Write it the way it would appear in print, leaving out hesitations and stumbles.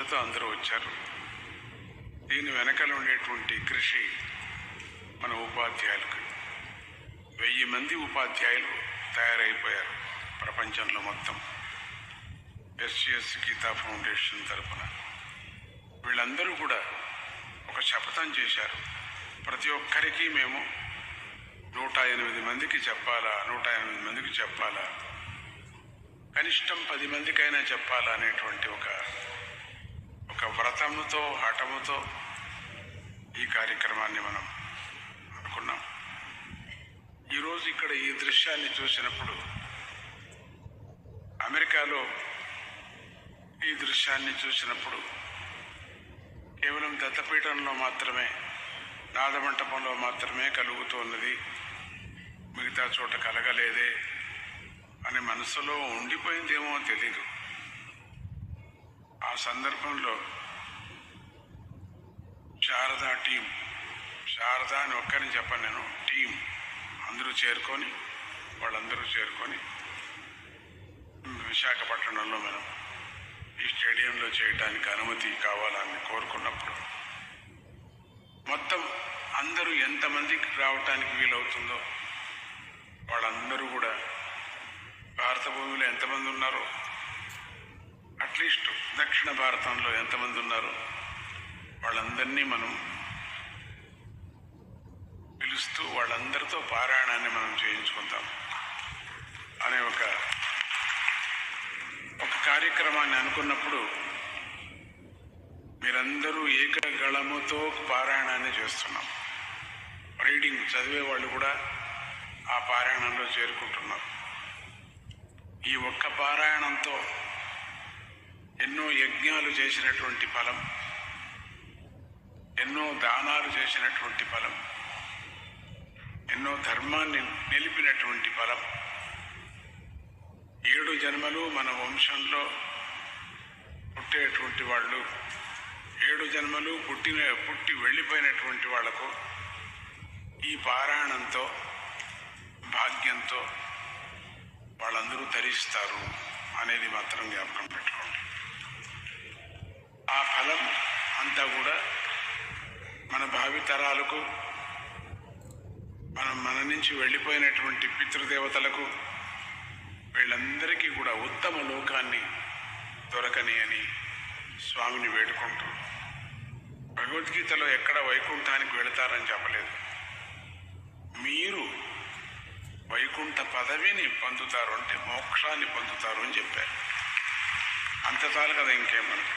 అందరూ వచ్చారు. దీని వెనకాల ఉండేటువంటి కృషి మన ఉపాధ్యాయులకు 1000 మంది ఉపాధ్యాయులు తయారైపోయారు ప్రపంచంలో మొత్తం. SGS గీతా ఫౌండేషన్ తరఫున వీళ్ళందరూ కూడా ఒక శపథం చేశారు. ప్రతి ఒక్కరికి మేము 108 మందికి చెప్పాలా, 108 మందికి చెప్పాలా, కనిష్టం 10 మందికైనా చెప్పాలా అనేటువంటి ఒక వ్రతముతో హఠముతో ఈ కార్యక్రమాన్ని మనం అనుకున్నాం. ఈరోజు ఇక్కడ ఈ దృశ్యాన్ని చూసినప్పుడు, అమెరికాలో ఈ దృశ్యాన్ని చూసినప్పుడు కేవలం దత్తపీఠంలో మాత్రమే, నాదమంటపంలో మాత్రమే కలుగుతున్నది, మిగతా చోట కలగలేదే అని మనసులో ఉండిపోయిందేమో తెలీదు. ఆ సందర్భంలో శారదా టీం, శారదా అని ఒక్కరిని చెప్పను నేను, టీం వాళ్ళందరూ చేరుకొని విశాఖపట్నంలో మనం ఈ స్టేడియంలో చేయడానికి అనుమతి కావాలని కోరుకున్నప్పుడు మొత్తం అందరూ ఎంతమందికి రావటానికి వీలవుతుందో వాళ్ళందరూ కూడా, భారత భూమిలో ఎంతమంది ఉన్నారో, అట్లీస్ట్ దక్షిణ భారతంలో ఎంతమంది ఉన్నారో వాళ్ళందరినీ మనం పిలుస్తూ వాళ్ళందరితో పారాయణాన్ని మనం చేయించుకుంటాం అనే ఒక కార్యక్రమాన్ని అనుకున్నప్పుడు, మీరందరూ ఏకగళముతో పారాయణాన్ని చేస్తున్నాం. రీడింగ్ చదివే వాళ్ళు కూడా ఆ పారాయణంలో చేరుకుంటున్నారు. ఈ ఒక్క పారాయణంతో ఎన్నో యజ్ఞాలు చేసినటువంటి ఫలం, ఎన్నో దానాలు చేసినటువంటి ఫలం, ఎన్నో ధర్మాన్ని నిలిపినటువంటి ఫలం, 7 జన్మలు మన వంశంలో పుట్టేటువంటి వాళ్ళు, 7 జన్మలు పుట్టి వెళ్ళిపోయినటువంటి వాళ్లకు ఈ పారాయణంతో, భాగ్యంతో వాళ్ళందరూ తరిస్తారు అనేది మాత్రం జ్ఞాపకం పెట్టుకోండి. ఆ ఫలం అంతా కూడా మన భావితరాలకు, మన నుంచి వెళ్ళిపోయినటువంటి పితృదేవతలకు, వీళ్ళందరికీ కూడా ఉత్తమ లోకాన్ని దొరకని అని స్వామిని వేడుకుంటూ, భగవద్గీతలో ఎక్కడ వైకుంఠానికి వెళతారని చెప్పలేదు, మీరు వైకుంఠ పదవిని పొందుతారు అంటే మోక్షాన్ని పొందుతారు అని చెప్పారు. అంత చాలు కదా ఇంకేం మనకు.